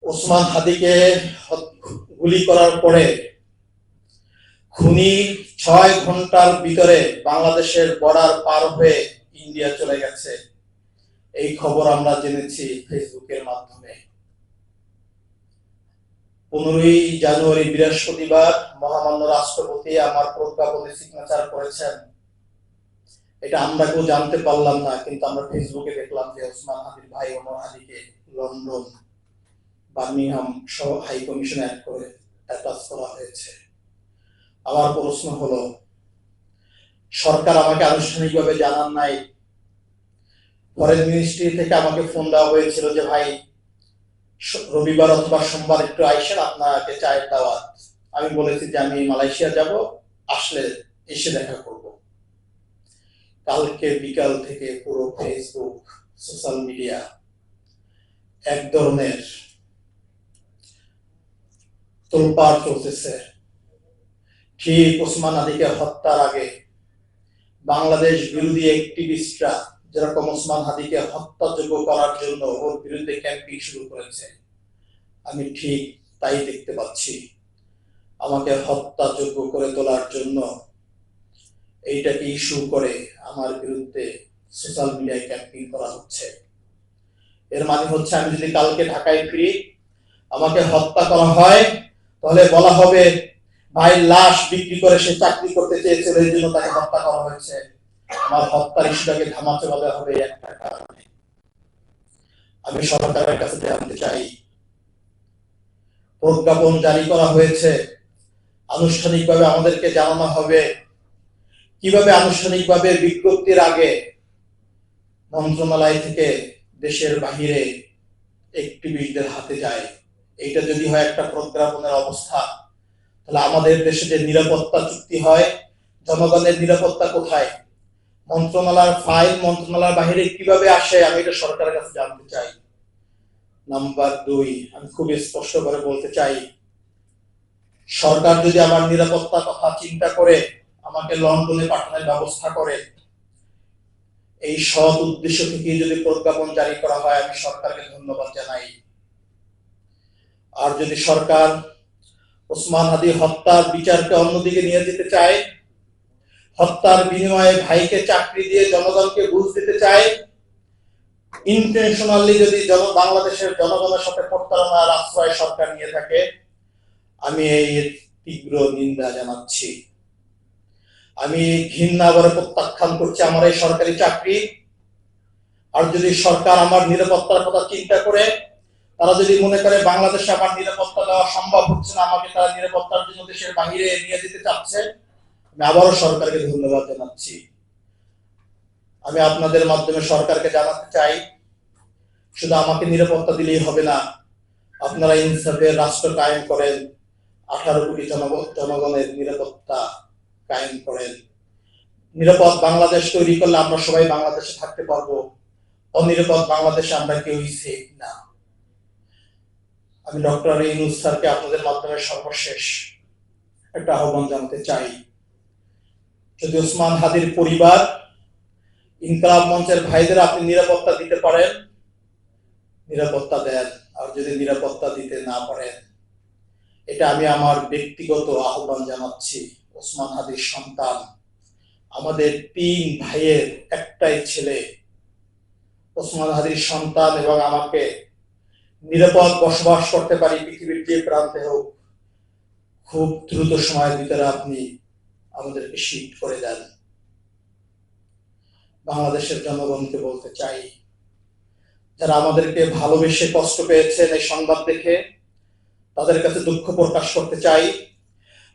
ওসমান হাদিকে গুলি করার পরে খুনি 6 ঘন্টার ভিতরে বাংলাদেশের বর্ডার পার হয়ে ইন্ডিয়া চলে গেছে। এই খবর আমরা জেনেছি ফেসবুকের মাধ্যমে। 15ই জানুয়ারি বৃহস্পতিবার মহামান্য রাষ্ট্রপতি আমার প্রজ্ঞাপনে সিগনেচার করেছেন। এটা আমরা কেউ জানতে পারলাম না, কিন্তু আমরা ফেসবুকে দেখলাম যে ওসমান হাদির ভাই ওমর হাদিকে লন্ডন, বার্মিংহাম সহ হাই কমিশনে অ্যাড করে অ্যাটাচ করা হয়েছে। আমার প্রশ্ন হলো, সরকার আমাকে আনুষ্ঠানিকভাবে জানান নাই। ফরেন মিনিস্ট্রি থেকে আমাকে ফোন দেওয়া হয়েছিল যে ভাই রবিবার অথবা সোমবার একটু আইসেন, আপনাকে চায়ের দাওয়াত। আমি বলেছি যে আমি মালয়েশিয়া যাব, আসলে এসে দেখা করব। কালকে বিকাল থেকে পুরো ফেসবুক, সোশ্যাল মিডিয়া এক ধরনের তোলপাড় চলতেছে। ঠিক ওসমান হাদিকে হত্যার আগে বাংলাদেশ বিরোধী অ্যাক্টিভিস্টরা যেরকম ওসমান হাদিকে হত্যাযোগ্য করার জন্য ওর বিরুদ্ধে ক্যাম্পেইন শুরু করেছে, আমি ঠিক তাই দেখতে পাচ্ছি। আমাকে হত্যাযোগ্য করে তোলার জন্য এইটাকে ইস্যু করে আমার বিরুদ্ধে সোশ্যাল মিডিয়ায় ক্যাম্পেইন করা হচ্ছে। এর মানে হচ্ছে আমি যদি কালকে ঢাকায় ফিরি, আমাকে হত্যা করা হয়, তাহলে বলা হবে ভাইয়ের লাশ বিক্রি করে সে চাকরি করতে চেয়েছিল, এই জন্য তাকে হত্যা করা হয়েছে। আমার হত্যার ইস্যুটাকে ধামাতে বলা হবে একটা কারণে। আমি সরকারের কাছে জানতে চাই, প্রজ্ঞাপন জারি করা হয়েছে, আনুষ্ঠানিকভাবে আমাদেরকে জানানো হবে কিভাবে আনুষ্ঠানিকভাবে বিজ্ঞপ্তির আগে মন্ত্রণালয় থেকে দেশের বাহিরে অ্যাক্টিভিস্টদের হাতে যায়। এইটা যদি হয় একটা প্রজ্ঞাপনের অবস্থা, তাহলে আমাদের দেশে যে নিরাপত্তা চুক্তি হয়, জনগণের নিরাপত্তা কোথায়? মন্ত্রণালয়ের ফাইল মন্ত্রণালয়ের বাহিরে কিভাবে আসে, আমি এটা সরকারের কাছে জানতে চাই। নাম্বার 2, আমি খুব স্পষ্ট করে বলতে চাই, সরকার যদি আমার নিরাপত্তা কথা চিন্তা করে আমাকে লন্ডনে পাঠানোর ব্যবস্থা করে, এই সৎ উদ্দেশ্য থেকে যদি প্রজ্ঞাপন জারি করা হয়, আমি সরকারকে ধন্যবাদ জানাই। আর যদি সরকার ওসমান হাদি হত্যার বিচারকে অন্যদিকে নিয়ে যেতে চায়, হত্যার বিনিময়ে ভাইকে চাকরি দিয়ে জনগণকে বুঝ দিতে চায়, ইন্টেনশনালি যদি বাংলাদেশের জনগণের সাথে প্রতারণার আশ্রয় সরকার নিয়ে থাকে, আমি এই তীব্র নিন্দা জানাচ্ছি। আমি ঘৃণা করে প্রত্যাখ্যান করছি আমার এই সরকারি চাকরি। আর যদি সরকার আমার নিরাপত্তার কথা চিন্তা করে, তারা যদি মনে করে বাংলাদেশে আমার নিরাপত্তা দেওয়া সম্ভব হচ্ছে না, আমাকে তারা নিরাপত্তার জন্য দেশের বাহিরে নিয়ে যেতে চাচ্ছে, আমি আবারও সরকারকে ধন্যবাদ জানাচ্ছি। আমি আপনাদের মাধ্যমে সরকারকে জানাতে চাই, শুধু আমাকে নিরাপত্তা দিলেই হবে না, আপনারা ইনসাফের রাষ্ট্র কায়েম করেন, 18 কোটি জনগণের নিরাপত্তা কায়েম করেন। নিরাপদ বাংলাদেশ তৈরি করলে আমরা সবাই বাংলাদেশে থাকতে পারবো। অনিরাপদ বাংলাদেশে আমরা কেউই সেফ না। আমি ডক্টর ইউনূস স্যারকে আপনাদের মাধ্যমে সর্বশেষ একটা আহ্বান জানাতে চাই, যদি ওসমান হাদির পরিবার, ইনকলাব মঞ্চের ভাইদের আপনি নিরাপত্তা দিতে পারেন, নিরাপত্তা দেন। আর যদি নিরাপত্তা দিতে না পারেন, এটা আমি আমার ব্যক্তিগত আহ্বান জানাচ্ছি, ওসমান হাদির সন্তান, আমাদের 3 ভাইয়ের একটাই ছেলে, ওসমান হাদির সন্তান এবং আমাকে নিরাপদ বসবাস করতে পারি পৃথিবীর যে প্রান্তে হোক, খুব দ্রুত সময়ের ভিতরে আপনি আমাদেরকে শিফট করে দেন। বাংলাদেশের জনগণকে বলতে চাই, যারা আমাদেরকে ভালোবেসে কষ্ট পেয়েছেন এই সংবাদ দেখে, তাদের কাছে দুঃখ প্রকাশ করতে চাই।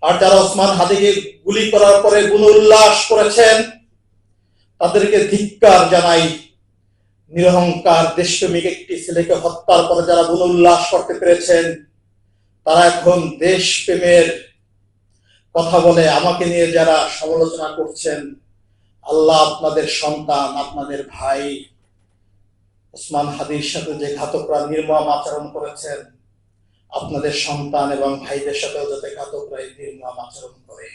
আর যারা ওসমান হাদিকে গুলি করার পরে গুণোল্লাস করেছেন, তাদেরকে ধিক্কার জানাই। নিরহংকার দেশপ্রেমিক একটি ছেলেকে হত্যার পরে যারা গুণোল্লাস করতে পেরেছেন, তারা এখন দেশপ্রেমের কথা বলে আমাকে নিয়ে যারা সমালোচনা করছেন, আল্লাহ আপনাদের সন্তান, আপনাদের ভাই ওসমান হাদির সাথে যে ঘাতকরা নির্মম আচরণ করেছেন, আপনাদের সন্তান এবং ভাইদের সাথেও যাতে ঘাতকরা নির্মম আচরণ করে।